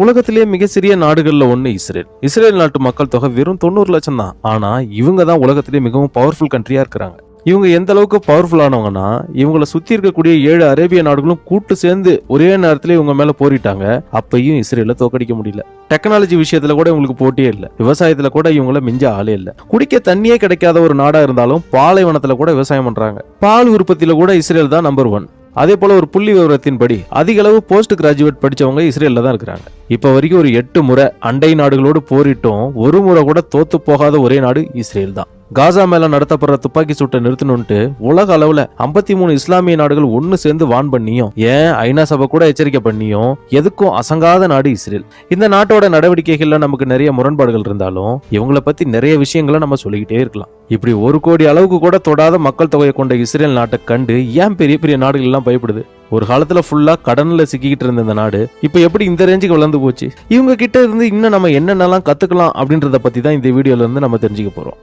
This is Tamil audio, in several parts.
உலகத்திலேயே மிக சிறிய நாடுகள்ல ஒண்ணு இஸ்ரேல். இஸ்ரேல் நாட்டு மக்கள் தொகை வெறும் 90 லட்சம் தான். ஆனா இவங்க தான் உலகத்திலேயே மிகவும் பவர்ஃபுல் கண்ட்ரியா இருக்கிறாங்க. இவங்க எந்த அளவுக்கு பவர்ஃபுல் ஆனவங்கன்னா, இவங்களை சுத்தி இருக்கக்கூடிய 7 அரேபிய நாடுகளும் கூட்டு சேர்ந்து ஒரே நேரத்துல இவங்க மேல போரிட்டாங்க. அப்பயும் இஸ்ரேல தோக்கடிக்க முடியல. டெக்னாலஜி விஷயத்துல கூட இவங்களுக்கு போட்டியே இல்ல. விவசாயத்துல கூட இவங்கள மிஞ்ச ஆளே இல்ல. குடிக்க தண்ணியே கிடைக்காத ஒரு நாடா இருந்தாலும் பாலைவனத்துல கூட விவசாயம் பண்றாங்க. பால் உற்பத்தியில கூட இஸ்ரேல் தான் நம்பர் 1. அதே போல ஒரு புள்ளி விவரத்தின்படி அதிக அளவு போஸ்ட் கிராஜுவேட் படிச்சவங்க இஸ்ரேல்ல தான் இருக்கிறாங்க. இப்ப வரைக்கும் ஒரு 8 முறை அண்டை நாடுகளோடு போரிட்டும் ஒரு முறை கூட தோத்து போகாத ஒரே நாடு இஸ்ரேல் தான். காசா மேல நடத்தப்படுற துப்பாக்கி சூட்டை நிறுத்தணும்ட்டு உலக அளவுல 53 இஸ்லாமிய நாடுகள் ஒன்னு சேர்ந்து வான் பண்ணியும், ஏன் ஐநா சபை கூட எச்சரிக்கை பண்ணியும் எதுக்கும் அசங்காத நாடு இஸ்ரேல். இந்த நாட்டோட நடவடிக்கைகள்ல நமக்கு நிறைய முரண்பாடுகள் இருந்தாலும் இவங்களை பத்தி நிறைய விஷயங்களை நம்ம சொல்லிக்கிட்டே இருக்கலாம். இப்படி 1 கோடி அளவுக்கு கூட தொடாத மக்கள் தொகையை கொண்ட இஸ்ரேல் நாட்டை கண்டு ஏன் பெரிய பெரிய நாடுகள் எல்லாம் பயப்படுது? ஒரு காலத்துல ஃபுல்லா கடன்ல சிக்கிக்கிட்டு இருந்த இந்த நாடு இப்ப எப்படி இந்த ரேஞ்சுக்கு வளர்ந்து போச்சு? இவங்க கிட்ட இருந்து இன்னும் நம்ம என்னென்னலாம் கத்துக்கலாம் அப்படின்றத பத்தி தான் இந்த வீடியோல இருந்து நம்ம தெரிஞ்சுக்க போறோம்.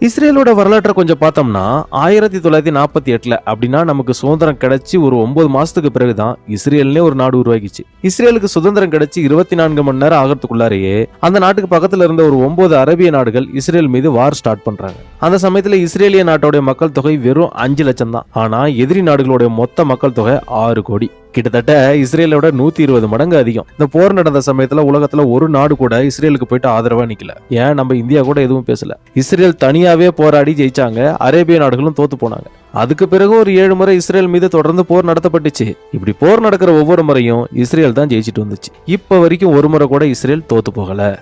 இஸ்ரேலோட வரலாற்றை கொஞ்சம் பார்த்தோம்னா 1948 அப்படின்னா நமக்கு சுதந்திரம் கிடைச்சி ஒரு 9 மாசத்துக்கு பிறகுதான் இஸ்ரேல்னே ஒரு நாடு உருவாகிச்சு. இஸ்ரேலுக்கு சுதந்திரம் கிடைச்சி 24 மணி நேரம் ஆகிறதுக்குள்ளாரையே அந்த நாட்டுக்கு பக்கத்துல இருந்த ஒரு 9 அரேபிய நாடுகள் இஸ்ரேல் மீது வார் ஸ்டார்ட் பண்றாங்க. அந்த சமயத்துல இஸ்ரேலிய நாட்டோட மக்கள் தொகை வெறும் 5 லட்சம் தான். ஆனா எதிரி நாடுகளோட மொத்த மக்கள் தொகை 6 கோடி. கிட்டத்தட்ட இஸ்ரேலோட 120 மடங்கு அதிகம். இந்த போர் நடந்த சமயத்துல உலகத்துல ஒரு நாடு கூட இஸ்ரேலுக்கு போயிட்டு ஆதரவா நிக்கல. ஏன் நம்ம இந்தியா கூட எதுவும் பேசல. இஸ்ரேல் தனியாவே போராடி ஜெயிச்சாங்க. அரேபிய நாடுகளும் தோத்து போனாங்க. அதுக்கு பிறகு ஒரு 7 முறை இஸ்ரேல் மீது தொடர்ந்து போர் நடத்தப்பட்டுச்சு. இப்படி போர் நடக்கிற ஒவ்வொரு முறையும் இஸ்ரேல் தான் ஜெயிச்சிட்டு வந்துச்சு. இப்ப வரைக்கும் ஒரு முறை கூட இஸ்ரேல் தோத்து போகல.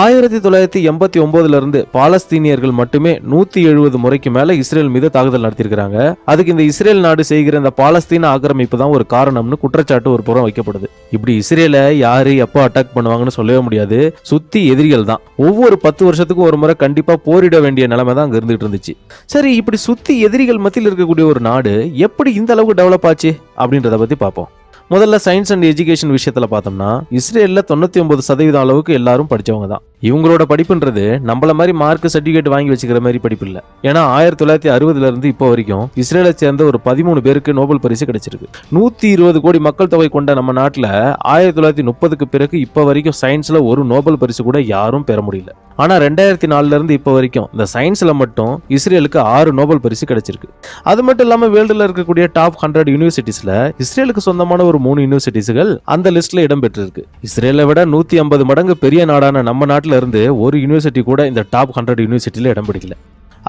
1989 இருந்து பாலஸ்தீனியர்கள் மட்டுமே 170 முறைக்கு மேல இஸ்ரேல் மீது தாக்குதல் நடத்திருக்காங்க. அதுக்கு இந்த இஸ்ரேல் நாடு செய்கிற இந்த பாலஸ்தீன ஆக்கிரமிப்பு தான் ஒரு காரணம்னு குற்றச்சாட்டு ஒரு புறம் வைக்கப்படுது. இப்படி இஸ்ரேலை யாரு எப்போ அட்டாக் பண்ணுவாங்கன்னு சொல்லவே முடியாது. சுத்தி எதிரிகள் தான். ஒவ்வொரு 10 வருஷத்துக்கும் ஒரு முறை கண்டிப்பா போரிட வேண்டிய நிலைமை தான் அங்க இருந்துட்டு இருந்துச்சு. சரி, இப்படி சுத்தி எதிரிகள் மத்தியில் இருக்கக்கூடிய ஒரு நாடு எப்படி இந்த அளவுக்கு டெவலப் ஆச்சு அப்படின்றத பத்தி பார்ப்போம். முதல்ல சயின்ஸ் அண்ட் எஜுகேஷன் விஷயத்துல பார்த்தோம்னா இஸ்ரேல்ல 99% அளவுக்கு எல்லாரும் படிச்சவங்க தான். இவங்களோட படிப்புன்றது நம்மள மாதிரி மார்க் சர்டிபிகேட் வாங்கி வச்சுக்கிற மாதிரி படிப்பு இல்ல. ஏன்னா 1960 இருந்து இப்போ வரைக்கும் இஸ்ரேலை சேர்ந்த ஒரு 13 பேருக்கு நோபல் பரிசு கிடைச்சிருக்கு. 120 கோடி மக்கள் தொகை கொண்ட நம்ம நாட்டுல 1930க்கு பிறகு இப்ப வரைக்கும் சயின்ஸ்ல ஒரு நோபல் பரிசு கூட யாரும் பெற முடியல. ஆனா 2004 இருந்து இப்ப வரைக்கும் இந்த சயின்ஸ்ல மட்டும் இஸ்ரேலுக்கு 6 நோபல் பரிசு கிடைச்சிருக்கு. அது மட்டும் இல்லாம வேர்ல்டுல இருக்கக்கூடிய டாப் 100 யூனிவர்சிட்டிஸ்ல இஸ்ரேலுக்கு சொந்தமான ஒரு 3 யூனிவர்சிட்டிஸ்கள் அந்த லிஸ்ட்ல இடம் பெற்றிருக்கு. இஸ்ரேலை விட 150 மடங்கு பெரிய நாடான நம்ம நாட்டுல இருந்து ஒரு யூனிவர்சிட்டி கூட இந்த டாப் 100 யூனிவர்சிட்டில இடம் பிடிக்கல.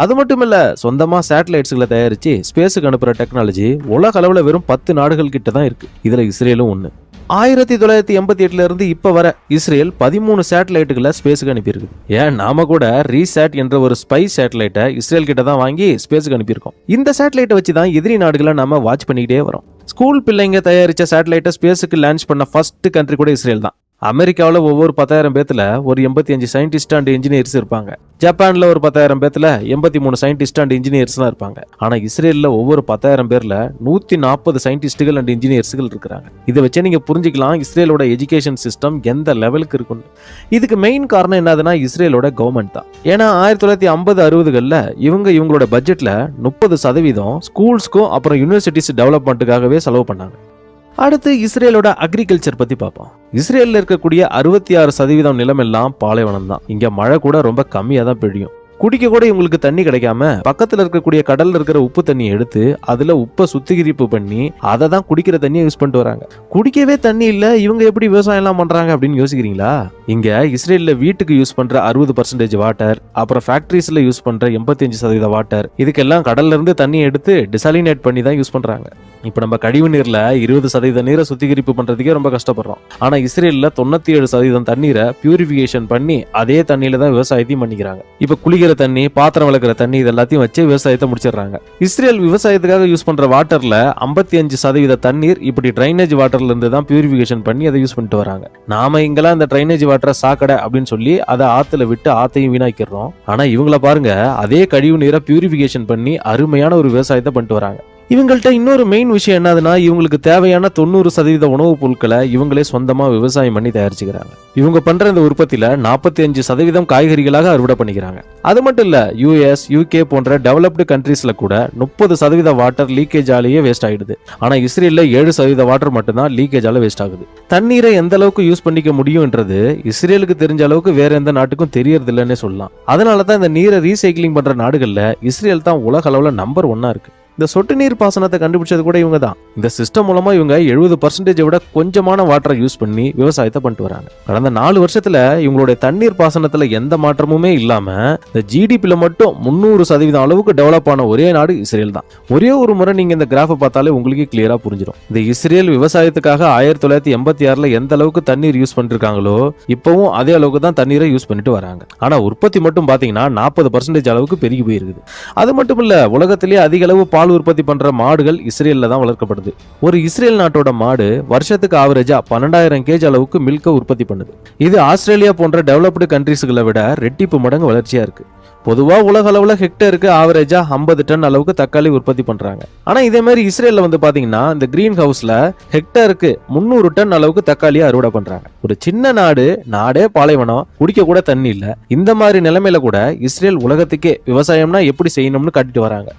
அது மட்டும் இல்ல, சொந்தமா சேட்டலைட்ஸ்களை தயாரிச்சு ஸ்பேஸுக்கு அனுப்புற டெக்னாலஜி உலக அளவுல வெறும் 10 நாடுகள் கிட்ட தான் இருக்கு. இதுல இஸ்ரேலும் ஒண்ணு. 1988 இருந்து இப்ப வர இஸ்ரேல் 13 சேட்டலைட்டுகளை ஸ்பேஸுக்கு அனுப்பியிருக்கு. ஏன் நாம கூட ரீசாட் என்ற ஒரு ஸ்பை சேட்டலைட்டை இஸ்ரேல் கிட்ட தான் வாங்கி ஸ்பேஸுக்கு அனுப்பியிருக்கோம். இந்த சேட்டலைட்டை வச்சு தான் எதிரி நாடுகளை நாம வாட்ச் பண்ணிக்கிட்டே வரோம். ஸ்கூல் பிள்ளைங்க தயாரிச்ச சேட்டலைட்டை ஸ்பேஸுக்கு லான்ச் பண்ண ஃபர்ஸ்ட் கண்ட்ரி கூட இஸ்ரேல் தான். அமெரிக்காவில் ஒவ்வொரு 10,000 பேத்துல ஒரு 85 சயின்டிஸ்ட் அண்ட் இன்ஜினியர்ஸ் இருப்பாங்க. ஜப்பான்ல ஒரு 10,000 பேத்துல 83 சயின்டிஸ்ட் அண்ட் இன்ஜினியர்ஸ் தான் இருப்பாங்க. ஆனா இஸ்ரேல்ல ஒவ்வொரு 10,000 பேர்ல 140 சயின்டிஸ்டுகள் அண்ட் இன்ஜினியர்ஸ்கள் இருக்கிறாங்க. இதை வச்சு நீங்க புரிஞ்சுக்கலாம் இஸ்ரேலோட எஜுகேஷன் சிஸ்டம் எந்த லெவலுக்கு இருக்குன்னு. இதுக்கு மெயின் காரணம் என்னதுன்னா இஸ்ரேலோட கவர்மெண்ட் தான். ஏன்னா 1950-60களில் இவங்களோட பட்ஜெட்ல 30% ஸ்கூல்ஸ்க்கும் அப்புறம் யூனிவர்சிட்டிஸ் டெவலப்மெண்ட்டுக்காகவே செலவு பண்ணாங்க. அடுத்து இஸ்ரேலோட அக்ரிகல்ச்சர் பத்தி பார்ப்போம். இஸ்ரேல்ல இருக்கக்கூடிய 66% நிலமெல்லாம் பாலைவனம் தான். இங்க மழை கூட ரொம்ப கம்மியா தான் பெய்யும். குடிக்க கூட இவங்களுக்கு தண்ணி கிடைக்காம பக்கத்துல இருக்கக்கூடிய கடல்ல இருக்கிற உப்பு தண்ணியை எடுத்து அதுல உப்பை சுத்திகரிப்பு பண்ணி அதை தான் குடிக்கிற தண்ணியை யூஸ் பண்ணிட்டு வராங்க. குடிக்கவே தண்ணி இல்ல, இவங்க எப்படி விவசாயம் எல்லாம் பண்றாங்க அப்படின்னு யோசிக்கிறீங்களா? இங்க இஸ்ரேல்ல வீட்டுக்கு யூஸ் பண்ற 60% வாட்டர், அப்புறம் ஃபேக்டரிஸ்ல யூஸ் பண்ற 85% வாட்டர், இதுக்கெல்லாம் கடல்ல இருந்து தண்ணியை எடுத்து டிசாலினேட் பண்ணி தான் யூஸ் பண்றாங்க. இப்ப நம்ம கழிவு நீர்ல 20% நீரை சுத்திகரிப்பு பண்றதுக்கே ரொம்ப கஷ்டப்படுறோம். ஆனா இஸ்ரேல்ல 97% தண்ணீரை பியூரிபிகேஷன் பண்ணி அதே தண்ணியில தான் விவசாயத்தையும் பண்ணிக்கிறாங்க. இப்ப குளிக்கிற தண்ணி, பாத்திரம் விளக்குற தண்ணி, இது எல்லாத்தையும் வச்சு விவசாயத்தை முடிச்சிடறாங்க. இஸ்ரேல் விவசாயத்துக்காக யூஸ் பண்ற வாட்டர்ல 55% தண்ணீர் இப்படி ட்ரைனேஜ் வாட்டர்ல இருந்து தான் பியூரிபிகேஷன் பண்ணி அதை யூஸ் பண்ணிட்டு வராங்க. நாம இங்கெல்லாம் இந்த ட்ரைனேஜ் வாட்டரை சாக்கடை அப்படின்னு சொல்லி அதை ஆத்துல விட்டு ஆத்தையும் வீணாக்கிறோம். ஆனா இவங்கள பாருங்க, அதே கழிவு நீரை பியூரிபிகேஷன் பண்ணி அருமையான ஒரு விவசாயத்தை பண்ணிட்டு வராங்க. இவங்கள்ட்ட இன்னொரு மெயின் விஷயம் என்னதுன்னா, இவங்களுக்கு தேவையான 90% உணவுப் பொருட்களை இவங்களே சொந்தமா விவசாயம் பண்ணி தயாரிச்சுக்கிறாங்க. இவங்க பண்ற இந்த உற்பத்தியில 45% காய்கறிகளாக அறுவடை பண்ணிக்கிறாங்க. அது மட்டும் இல்ல, US, UK போன்ற டெவலப்டு கண்ட்ரீஸ்ல கூட 30% வாட்டர் லீக்கேஜாலேயே வேஸ்ட் ஆயிடுது. ஆனா இஸ்ரேல்ல 7% வாட்டர் மட்டும்தான் லீக்கேஜால வேஸ்ட் ஆகுது. தண்ணீரை எந்த அளவுக்கு யூஸ் பண்ணிக்க முடியும்ன்றது இஸ்ரேலுக்கு தெரிஞ்ச அளவுக்கு வேற எந்த நாட்டுக்கும் தெரியறது இல்லைன்னு சொல்லலாம். அதனாலதான் இந்த நீரை ரீசைக்கிளிங் பண்ற நாடுகள்ல இஸ்ரேல் தான் உலக அளவுல நம்பர் 1 இருக்கு. இந்த சொட்டு நீர் பாசனத்தை கண்டுபிடிச்சது கூட இவங்க தான். இந்த சிஸ்டம் மூலமா இவங்க 70% விட கொஞ்சமான வாட்டரை யூஸ் பண்ணி விவசாயத்தை பண்ணிட்டு வராங்க. கடந்த 4 வருஷத்துல இவங்களுடைய தண்ணீர் பாசனத்துல எந்த மாற்றமுமே இல்லாம இந்த ஜிடிபில மட்டும் 300% அளவுக்கு டெவலப் ஆன ஒரே நாடு இஸ்ரேல் தான். ஒரே ஒரு முறை நீங்க இந்த கிராஃபை பார்த்தாலே உங்களுக்கு கிளியரா புரிஞ்சிடும். இந்த இஸ்ரேல் விவசாயத்துக்காக 1986ல எந்த அளவுக்கு தண்ணீர் யூஸ் பண்ணிருக்காங்களோ இப்பவும் அதே அளவுக்கு தான் தண்ணீரை யூஸ் பண்ணிட்டு வராங்க. ஆனா உற்பத்தி மட்டும் பாத்தீங்கன்னா 40% அளவுக்கு பெருகி போயிருக்குது. அது மட்டும் இல்ல, உலகத்திலேயே அதிக அளவு பால் உற்பத்தி பண்ற மாடுகள் இஸ்ரேல்ல தான் வளர்க்கப்படுது. ஒரு இஸ்ரேல் நாட்டோட மாடு வருஷத்துக்கு ஆவரேஜா 12,000 கேஜ் அளவுக்கு மில்க உற்பத்தி பண்ணுது. இது ஆஸ்திரேலியா போன்ற டெவலப்டு கண்ட்ரீஸ்களை விட ரெட்டிப்பு மடங்கு வளர்ச்சியா இருக்கு. பொதுவா உலக அளவுல ஹெக்டருக்கு ஆவரேஜா 50 டன் அளவுக்கு தக்காளி உற்பத்தி பண்றாங்க. ஆனா இதே மாதிரி இஸ்ரேல்ல வந்து பாத்தீங்கன்னா இந்த கிரீன் ஹவுஸ்ல ஹெக்டருக்கு 300 டன் அளவுக்கு தக்காளியை அறுவடை பண்றாங்க. ஒரு சின்ன நாடே பாலைவனம், குடிக்க கூட தண்ணி இல்ல. இந்த மாதிரி நிலைமையில கூட இஸ்ரேல் உலகத்துக்கே விவசாயம்னா எப்படி செய்யணும்னு காட்டிட்டு வராங்க.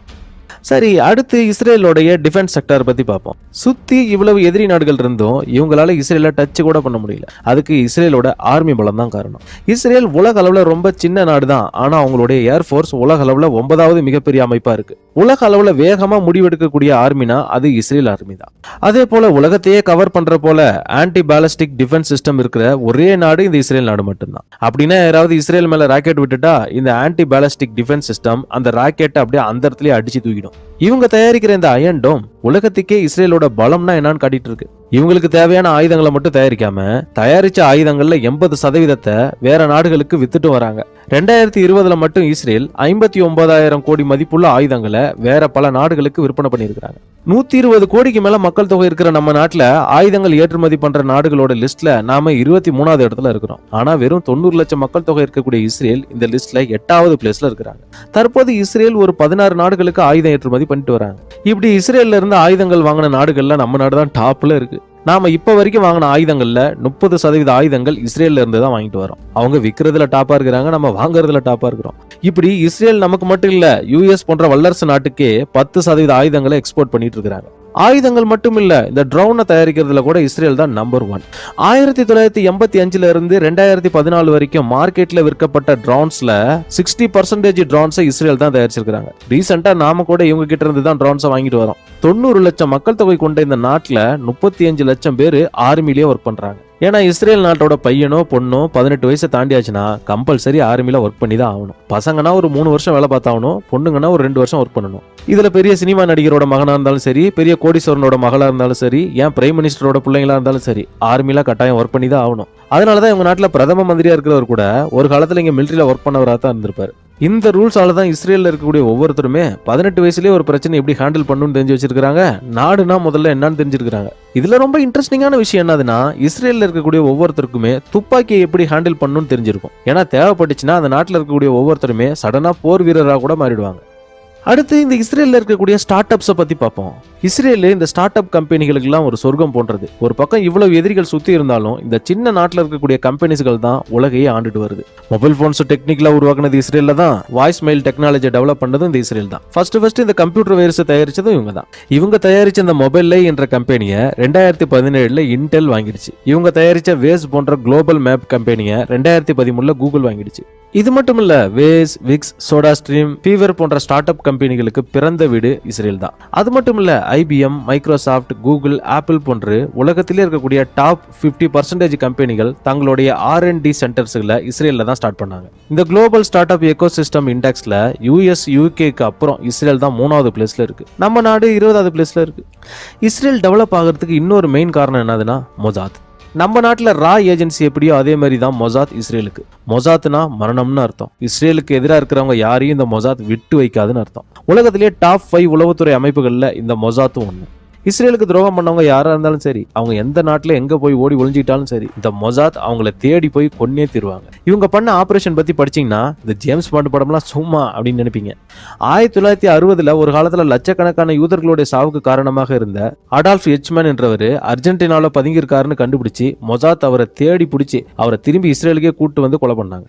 சரி, அடுத்து இஸ்ரேலோடைய டிஃபென்ஸ் செக்டார் பத்தி பார்ப்போம். சுத்தி இவ்வளவு எதிரி நாடுகள் இருந்தும் இவங்களால இஸ்ரேல டச் கூட பண்ண முடியல. அதுக்கு இஸ்ரேலோட ஆர்மி பலம் தான் காரணம். இஸ்ரேல் உலக அளவுல ரொம்ப சின்ன நாடு தான். ஆனா அவங்களுடைய ஏர்ஃபோர்ஸ் உலக அளவுல 9வது மிகப்பெரிய அமைப்பா இருக்கு. உலக அளவுல வேகமா முடிவெடுக்கக்கூடிய ஆர்மினா அது இஸ்ரேல் ஆர்மி தான். அதே போல உலகத்தையே கவர் பண்ற போல ஆன்டி பாலிஸ்டிக் டிஃபென்ஸ் சிஸ்டம் இருக்கிற ஒரே நாடு இந்த இஸ்ரேல் நாடு மட்டும்தான். அப்படின்னா யாராவது இஸ்ரேல் மேல ராக்கெட் விட்டுட்டா இந்த ஆன்டி பாலிஸ்டிக் டிஃபென்ஸ் சிஸ்டம் அந்த ராக்கெட்டை அப்படியே அந்த இடத்துலயே அடிச்சு தூக்கிடும். இவங்க தயாரிக்கிற இந்த அயன் டோம் உலகத்துக்கே இஸ்ரேலோட பலம்னா என்னன்னு காட்டிட்டு இருக்கு. இவங்களுக்கு தேவையான ஆயுதங்களை மட்டும் தயாரிக்காம தயாரிச்ச ஆயுதங்கள்ல 80% வேற நாடுகளுக்கு வித்துட்டு வராங்க. 2020ல மட்டும் இஸ்ரேல் 59,000 கோடி மதிப்புள்ள ஆயுதங்களை வேற பல நாடுகளுக்கு விற்பனை பண்ணியிருக்காங்க. 120 கோடிக்கு மேல மக்கள் தொகை இருக்கிற நம்ம நாட்டுல ஆயுதங்கள் ஏற்றுமதி பண்ற நாடுகளோட லிஸ்ட்ல நாம 23வது இடத்துல இருக்கிறோம். ஆனா வெறும் 90 லட்சம் மக்கள் தொகை இருக்கக்கூடிய இஸ்ரேல் இந்த லிஸ்ட்ல 8வது பிளேஸ்ல இருக்கிறாங்க. தற்போது இஸ்ரேல் ஒரு 16 நாடுகளுக்கு ஆயுதம் ஏற்றுமதி பண்ணிட்டு வராங்க. இப்படி இஸ்ரேல்ல இருந்து ஆயுதங்கள் வாங்கின நாடுகள்ல நம்ம நாடு தான் டாப்ல இருக்கு. நாம இப்ப வரைக்கும் வாங்கின ஆயுதங்கள்ல 30% ஆயுதங்கள் இஸ்ரேல்ல இருந்து தான் வாங்கிட்டு வரோம். அவங்க விற்கிறதுல டாப்பா இருக்கிறாங்க, நம்ம வாங்குறதுல டாப்பா இருக்கிறோம். இப்படி இஸ்ரேல் நமக்கு மட்டும் இல்ல, US போன்ற வல்லரசு நாட்டுக்கே 10% ஆயுதங்களை எக்ஸ்போர்ட் பண்ணிட்டு இருக்காங்க. ஆயுதங்கள் மட்டும் இல்ல, இந்த ட்ரோனை தயாரிக்கிறதுல கூட இஸ்ரேல் தான் நம்பர் 1. 1985ல இருந்து 2014 வரைக்கும் மார்க்கெட்ல விற்கப்பட்ட ட்ரோன்ஸ்ல 60% ட்ரோன்ஸை இஸ்ரேல் தான் தயாரிச்சிருக்காங்க. ரீசெண்டா நாம கூட இவங்க கிட்ட இருந்து தான் ட்ரோன்ஸை வாங்கிட்டு வரோம். 90 லட்சம் மக்கள் தொகை கொண்ட இந்த நாட்டுல 35 லட்சம் பேர் ஆர்மிலேயே ஒர்க் பண்றாங்க. ஏன்னா இஸ்ரேல் நாட்டோட பையனோ பொண்ணோ 18 வயசை தாண்டியாச்சுன்னா கம்பல்சரி ஆர்மில ஒர்க் பண்ணி தான் ஆகணும். பசங்கன்னா ஒரு 3 வருஷம் வேலை பார்த்தாகணும், பொண்ணுங்கன்னா ஒரு 2 வருஷம் ஒர்க் பண்ணணும். இதுல பெரிய சினிமா நடிகரோட மகனா இருந்தாலும் சரி, பெரிய கோடீஸ்வரனோட மகளா இருந்தாலும் சரி, ஏன் பிரைம் மினிஸ்டரோட பிள்ளைங்களா இருந்தாலும் சரி, ஆர்மில கட்டாயம் ஒர்க் பண்ணி தான் ஆகணும். அதனாலதான் இவங்க நாட்டுல பிரதம மந்திரியா இருக்கிறவர் கூட ஒரு காலத்துல இங்க மிலிட்டரியில ஒர்க் பண்ணவராக தான் இருந்திருப்பாரு. இந்த ரூல்ஸால தான் இஸ்ரேல்ல இருக்கக்கூடிய ஒவ்வொருத்தருமே 18 வயசுலயே ஒரு பிரச்சனை எப்படி ஹேண்டில் பண்ணணும்னு தெரிஞ்சு வச்சிருக்காங்க. நாடுனா முதல்ல என்னன்னு தெரிஞ்சிருக்காங்க. இதுல ரொம்ப இன்ட்ரெஸ்டிங்கான விஷயம் என்னதுன்னா, இஸ்ரேல்ல இருக்கக்கூடிய ஒவ்வொருத்தருக்குமே துப்பாக்கியை எப்படி ஹேண்டில் பண்ணணும்னு தெரிஞ்சிருக்கும். ஏன்னா தேவைப்பட்டுச்சுன்னா அந்த நாட்டுல இருக்கக்கூடிய ஒவ்வொருத்தருமே சடனா போர் வீரராக கூட மாறிடுவாங்க. அடுத்து இந்த இஸ்ரேல்ல இருக்கக்கூடிய ஸ்டார்ட் அப்ஸை பத்தி பார்ப்போம். இஸ்ரேல் இந்த ஸ்டார்ட் அப் கம்பெனிகளுக்கெல்லாம் ஒரு சொர்க்கம் போன்றது. ஒரு பக்கம் இவ்வளவு எதிரிகள் சுத்தி இருந்தாலும் இந்த சின்ன நாட்டில் இருக்கக்கூடிய கம்பெனிஸ்கள் தான் உலகையே ஆண்டுட்டு வருது. மொபைல் போன்ஸ் டெக்னிக்கலா உருவாக்குனது இஸ்ரேல்ல தான். வாய்ஸ் மெயில் டெக்னாலஜி டெவலப் பண்ணதும் இந்த இஸ்ரேல் தான். ஃபர்ஸ்ட் இந்த கம்ப்யூட்டர் வைரஸ் தயாரிச்சதும் இவங்க தான். இவங்க தயாரிச்ச இந்த மொபைல் என்ற கம்பெனியை 2017ல இன்டெல் வாங்கிடுச்சு. இவங்க தயாரிச்ச வேஸ் போன்ற குளோபல் மேப் கம்பெனியை 2013ல கூகுள் வாங்கிடுச்சு. இது மட்டும் இல்ல, Waze, Wix, SodaStream, Fiverr போன்ற ஸ்டார்ட் அப் கம்பெனிகளுக்கு பிறந்த வீடு இஸ்ரேல் தான். அது மட்டும் இல்ல, IBM, மைக்ரோசாஃப்ட், கூகுள், ஆப்பிள் போன்று உலகத்திலே இருக்கக்கூடிய டாப் 50% கம்பெனிகள் தங்களுடைய R&D சென்டர்ஸ்களை இஸ்ரேல்ல தான் ஸ்டார்ட் பண்ணாங்க. இந்த குளோபல் ஸ்டார்ட் அப் எக்கோசிஸ்டம் இண்டெக்ஸ்ல US, UKக்கு அப்புறம் இஸ்ரேல் தான் 3வது பிளேஸ்ல இருக்கு. நம்ம நாடு 20வது பிளேஸ்ல இருக்கு. இஸ்ரேல் டெவலப் ஆகிறதுக்கு இன்னொரு மெயின் காரணம் என்னதுன்னா மொசாத். நம்ம நாட்டில் ரா ஏஜென்சி எப்படியோ அதே மாதிரி தான் மொசாத் இஸ்ரேலுக்கு. மொசாத்னா மரணம்னு அர்த்தம். இஸ்ரேலுக்கு எதிராக இருக்கிறவங்க யாரையும் இந்த மொசாத் விட்டு வைக்காதுன்னு அர்த்தம். உலகத்திலேயே டாப் 5 உளவுத்துறை அமைப்புகள்ல இந்த மொசாத்தும் ஒன்று. இஸ்ரேலுக்கு துரோகம் பண்ணவங்க யாரா இருந்தாலும் சரி, அவங்க எந்த நாட்டுல எங்க போய் ஓடி ஒளிஞ்சிட்டாலும் சரி, இந்த மொசாத் அவங்கள தேடி போய் கொன்னே தீருவாங்க. இவங்க பண்ண ஆபரேஷன் பத்தி படிச்சீங்கன்னா இந்த ஜேம்ஸ் பாண்ட் படம்லாம் சும்மா அப்படின்னு நினைப்பீங்க. 1960 ஒரு காலத்துல லட்சக்கணக்கான யூதர்களுடைய சாவுக்கு காரணமாக இருந்த அடால்ஃப் எச்மேன் என்றவர் அர்ஜென்டினால பதுங்கி இருக்காருன்னு கண்டுபிடிச்சு மொசாத் அவரை தேடி பிடிச்சி அவரை திரும்பி இஸ்ரேலுக்கே கூட்டு வந்து கொலை பண்ணாங்க.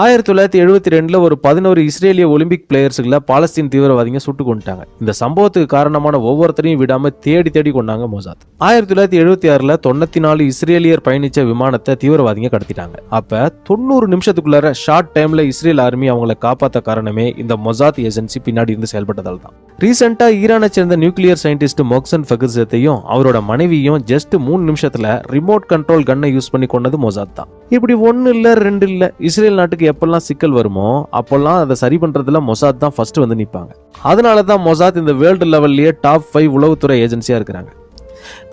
1972 ஒரு 11 இஸ்ரேலிய ஒலிம்பிக் பிளேயர்ஸ்களை பாலஸ்தீன் தீவிரவாதிங்க சுட்டு கொண்டுட்டாங்க. இந்த சம்பவத்துக்கு காரணமான ஒவ்வொருத்தரையும் விடாம தேடி தேடி கொண்டாங்க மொசாத். 1976 94 இஸ்ரேலியர் பயணிச்ச விமானத்தை தீவிரவாதிங்க கடத்திட்டாங்க. அப்ப 90 நிமிஷத்துக்குள்ளார ஷார்ட் டைம்ல இஸ்ரேல் ஆர்மி அவங்களை காப்பாத்த காரணமே இந்த மொசாத் ஏஜென்சி பின்னாடி இருந்து செயல்பட்டதால் தான். ரீசெண்டா ஈரானை சேர்ந்த நியூக்ளியர் சயின்டிஸ்ட் மொக்சன் ஃபெகர்ஸத்தையும் அவரோட மனைவியும் ஜஸ்ட் 3 நிமிஷத்துல ரிமோட் கண்ட்ரோல் கன்னை யூஸ் பண்ணி கொண்டது மொசாத் தான். இப்படி 1 இல்ல 2 இல்ல, இஸ்ரேல் நாட்டுக்கு எப்பெல்லாம் சிக்கல் வருமோ அப்பெல்லாம் அதை சரி பண்றதுல மொசாத் தான் ஃபர்ஸ்ட் வந்து நிற்பாங்க. அதனாலதான் மொசாத் இந்த வேர்ல்டு லெவல்லயே டாப் 5 உளவுத்துறை ஏஜென்சியா இருக்கிறாங்க.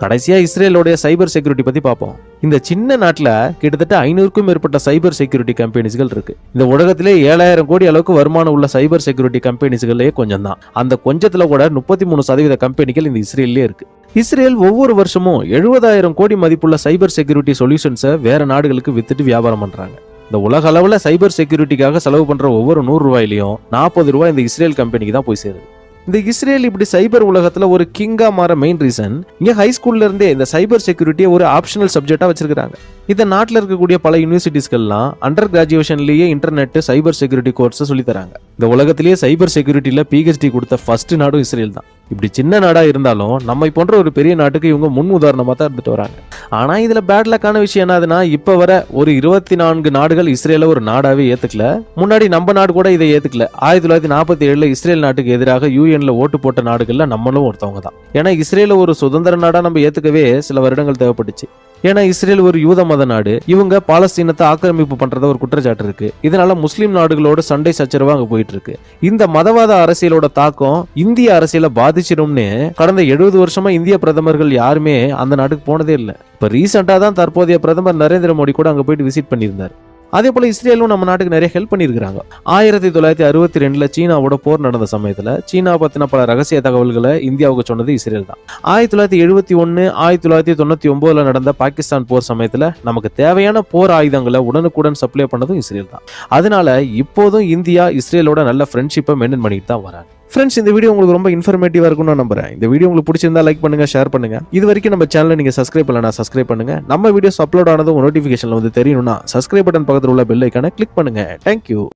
கடைசியா இஸ்ரேலோட சைபர் செக்யூரிட்டி பத்தி பார்ப்போம். இந்த சின்ன நாட்டுல கிட்டத்தட்ட 500க்கும் மேற்பட்ட சைபர் செக்யூரிட்டி கம்பெனிஸ்கள் இருக்கு. இந்த உலகத்திலே 7000 கோடி அளவுக்கு வருமானம் உள்ள சைபர் செக்யூரிட்டி கம்பெனிஸ்களே கொஞ்சம் தான். அந்த கொஞ்சத்துல கூட 33% கம்பெனிகள் இந்த இஸ்ரேல்லே இருக்கு. இஸ்ரேல் ஒவ்வொரு வருஷமும் 70,000 கோடி மதிப்புள்ள சைபர் செக்யூரிட்டி சொல்யூஷன்ஸை வேற நாடுகளுக்கு வித்துட்டு வியாபாரம் பண்றாங்க. இந்த உலக அளவுல சைபர் செக்யூரிட்டிக்காக செலவு பண்ற ஒவ்வொரு 100 ரூபாயிலையும் 40 ரூபாய் இந்த இஸ்ரேல் கம்பெனிக்கு தான் போய் சேருது. இந்த இஸ்ரேல் இப்படி சைபர் உலகத்துல ஒரு கிங்கா மாற மெயின் ரீசன், இங்க ஹை ஸ்கூல்ல இருந்தே இந்த சைபர் செக்யூரிட்டியை ஒரு ஆப்ஷனல் சப்ஜெக்டா வச்சிருக்காங்க. இந்த நாட்டில் இருக்கக்கூடிய பல யூனிவர்சிட்டிஸ்கள்லாம் அண்டர் கிராஜுவேஷன்லயே இன்டர்நெட் சைபர் செக்யூரிட்டி கோர்ஸ் சொல்லி தராங்க. இந்த உலகத்திலேயே சைபர் செக்யூரிட்டியில PhD கொடுத்த ஃபர்ஸ்ட் நாடும் இஸ்ரேல் தான். இப்படி சின்ன நாடா இருந்தாலும் நம்மை போன்ற ஒரு பெரிய நாட்டுக்கு இவங்க முன் உதாரணமா தான் இருந்துட்டு வராங்க. ஆனா இதுல பேட் லக்கான விஷயம் என்னதுன்னா, இப்ப வர ஒரு 24 நாடுகள் இஸ்ரேல ஒரு நாடாவே ஏத்துக்கல. முன்னாடி நம்ம நாடு கூட இதை ஏத்துக்கல. 1947 இஸ்ரேல் நாட்டுக்கு எதிராக UN ஓட்டு போட்ட நாடுகள்ல நம்மளும் ஒருத்தவங்க தான். ஏன்னா இஸ்ரேல ஒரு சுதந்திர நாடா நம்ம ஏத்துக்கவே சில வருடங்கள் தேவைப்பட்டுச்சு. ஏன்னா இஸ்ரேல் ஒரு யூத மத நாடு, இவங்க பாலஸ்தீனத்தை ஆக்கிரமிப்பு பண்றத ஒரு குற்றச்சாட்டு இருக்கு. இதனால முஸ்லீம் நாடுகளோட சண்டை சச்சரவா அங்க போயிட்டு இருக்கு. இந்த மதவாத அரசியலோட தாக்கம் இந்திய அரசியலை பாதிச்சிடும்னு கடந்த 70 வருஷமா இந்திய பிரதமர்கள் யாருமே அந்த நாட்டுக்கு போனதே இல்லை. இப்ப ரீசெண்டா தான் தற்போதைய பிரதமர் நரேந்திர மோடி கூட அங்க போயிட்டு விசிட் பண்ணியிருந்தார். அதே போல இஸ்ரேலும் நம்ம நாட்டுக்கு நிறைய ஹெல்ப் பண்ணியிருக்காங்க. 1962 சீனாவோட போர் நடந்த சமயத்துல சீனா பத்தின பல ரகசிய தகவல்களை இந்தியாவுக்கு சொன்னது இஸ்ரேல் தான். 1971 1999 நடந்த பாகிஸ்தான் போர் சமயத்துல நமக்கு தேவையான போர் ஆயுதங்களை உடனுக்குடன் சப்ளை பண்ணதும் இஸ்ரேல் தான். அதனால இப்போதும் இந்தியா இஸ்ரேலோட நல்ல ஃப்ரெண்ட்ஷிப்பை மெயின்டைன் பண்ணிட்டு தான் வராங்க. ஃப்ரெண்ட்ஸ், இந்த வீடியோ உங்களுக்கு ரொம்ப இன்ஃபர்மேட்டிவா இருக்கும்னு நான் நம்புறேன். இந்த வீடியோ உங்களுக்கு பிடிச்சிருந்தா லைக் பண்ணுங்க, ஷேர் பண்ணுங்க. இது வரைக்கும் நம்ம சேனலை நீங்க சப்ஸ்கிரைப் பண்ணலனா சப்ஸ்கிரைப் பண்ணுங்க. நம்ம வீடியோஸ் அப்லோட் ஆனதும் நோட்டிஃபிகேஷன்ல வந்து தெரியணும்னா சப்ஸ்கிரைப் பட்டன் பக்கத்துல உள்ள பெல் ஐகானை கிளிக் பண்ணுங்க. தேங்க்யூ.